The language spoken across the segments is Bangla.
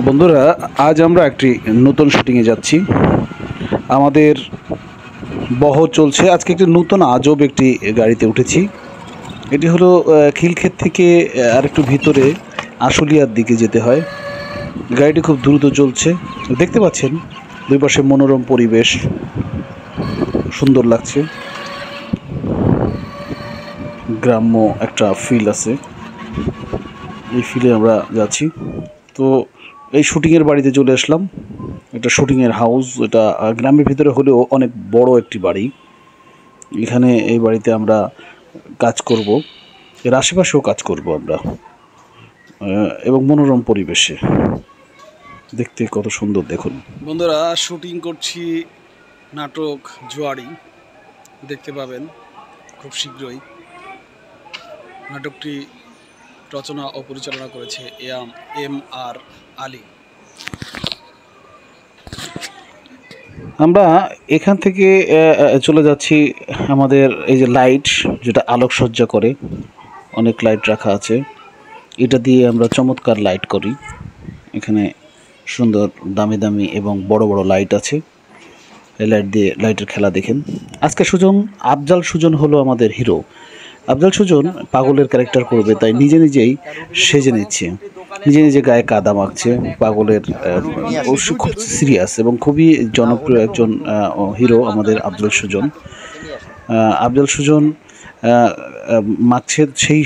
বন্ধুরা, আজ আমরা একটি নতুন শুটিংয়ে যাচ্ছি। আমাদের বহর চলছে। আজকে একটি নতুন আজব একটি গাড়িতে উঠেছি। এটি হলো খিলক্ষেত থেকে আরেকটু ভিতরে আশুলিয়ার দিকে যেতে হয়। গাড়িটি খুব দ্রুত চলছে, দেখতে পাচ্ছেন দুই পাশে মনোরম পরিবেশ, সুন্দর লাগছে, গ্রাম্য একটা ফিল আছে। এই ফিলে আমরা যাচ্ছি। তো এই শুটিংয়ের বাড়িতে চলে আসলাম। এটা শুটিংয়ের হাউস। এটা গ্রামের ভিতরে হলেও অনেক বড় একটি বাড়ি। এখানে এই বাড়িতে আমরা কাজ করব, এর আশেপাশেও কাজ করব আমরা, এবং মনোরম পরিবেশে। দেখতে কত সুন্দর দেখুন বন্ধুরা। শুটিং করছি নাটক জুয়ারি, দেখতে পাবেন খুব শীঘ্রই। নাটকটি রচনা ও পরিচালনা করেছে এম.আর. আলী। আমরা এখান থেকে চলে যাচ্ছি আমাদের এই যে লাইট, যেটা আলোকসজ্জা করে, অনেক লাইট রাখা আছে। এটা দিয়ে আমরা চমৎকার লাইট করি। এখানে সুন্দর দামি দামি এবং বড় বড় লাইট আছে। এই লাইট দিয়ে লাইটের খেলা দেখেন। আজকে আফজাল সুজন হলো আমাদের হিরো। আফজাল সুজন পাগলের ক্যারেক্টার করবে, তাই নিজে নিজেই সেজে নিচ্ছে, নিজে নিজে গায়ে কাদা মাখছে। পাগলের খুব সিরিয়াস এবং খুবই জনপ্রিয় একজন হিরো আমাদের আফজাল সুজন। আফজাল সুজন মাখছে, সেই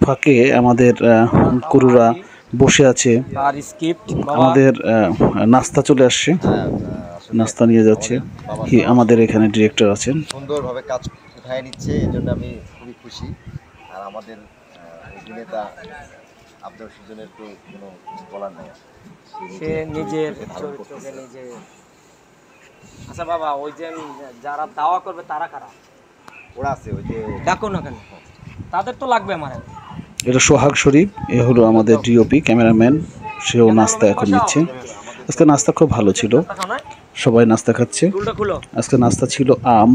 ফাঁকে আমাদের কুরুরা বসে আছে। আমাদের নাস্তা চলে আসছে, নাস্তা নিয়ে যাচ্ছে। আমাদের এখানে ডিরেক্টর আছেন, সুন্দরভাবে কাজ উঠায় নিচ্ছে, এজন্য আমি খুবই খুশি। আর আমাদের অভিনেতা আফজাল সুজনের তো কোনো বলার নেই, সে নিজের চরিত্রকে নিজে। আচ্ছা বাবা, ওই যে যারা দাওয়া করবে তারা কারা? ওরা আছে, ওই যে ডাকো না কেন, তাদের তো লাগবে আমার। এটা সোহাগ শরীফ, এ হলো আমাদের ডিওপি ক্যামেরাম্যান, সেও নাস্তা এখন নিচ্ছে। আজকে নাস্তা খুব ভালো ছিল, সবাই নাস্তা খাচ্ছে। আজকে নাস্তা ছিল আম,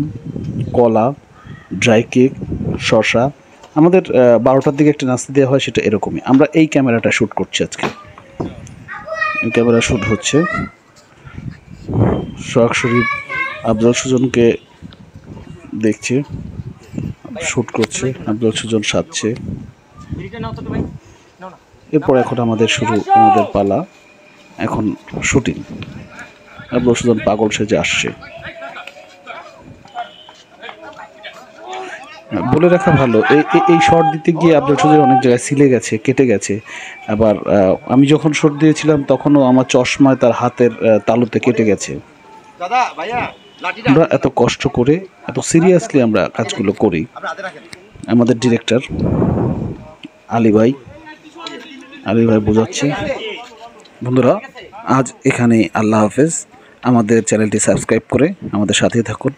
কলা, ড্রাই কেক, শসা। আমাদের 12টার দিকে একটা নাস্তা দেওয়া হয়, সেটা এরকমই। আমরা এই ক্যামেরাটা শ্যুট করছি আজকে, এই ক্যামেরা শ্যুট হচ্ছে। সোহাগ শরীফ আফজাল সুজনকে দেখছে, শ্যুট করছে, আফজাল সুজন সাজছে। এরপর এখন আমাদের আমাদের পালা, এখন শুটিং। আফজাল সুজন পাগল সেজে আসছে। বলে রাখা ভালো, এই শট দিতে গিয়ে আফজাল সুজন অনেক জায়গায় ছিলে গেছে, কেটে গেছে। আবার আমি যখন শট দিয়েছিলাম তখনও আমার চশমায় তার হাতের তালুতে কেটে গেছে। আমরা এত কষ্ট করে, এত সিরিয়াসলি আমরা কাজগুলো করি। আমাদের ডিরেক্টর আলী ভাই বোঝাচ্ছে। বন্ধুরা, আজ এখানে আল্লাহ হাফেজ। আমাদের চ্যানেলটি সাবস্ক্রাইব করে আমাদের সাথেই থাকুন।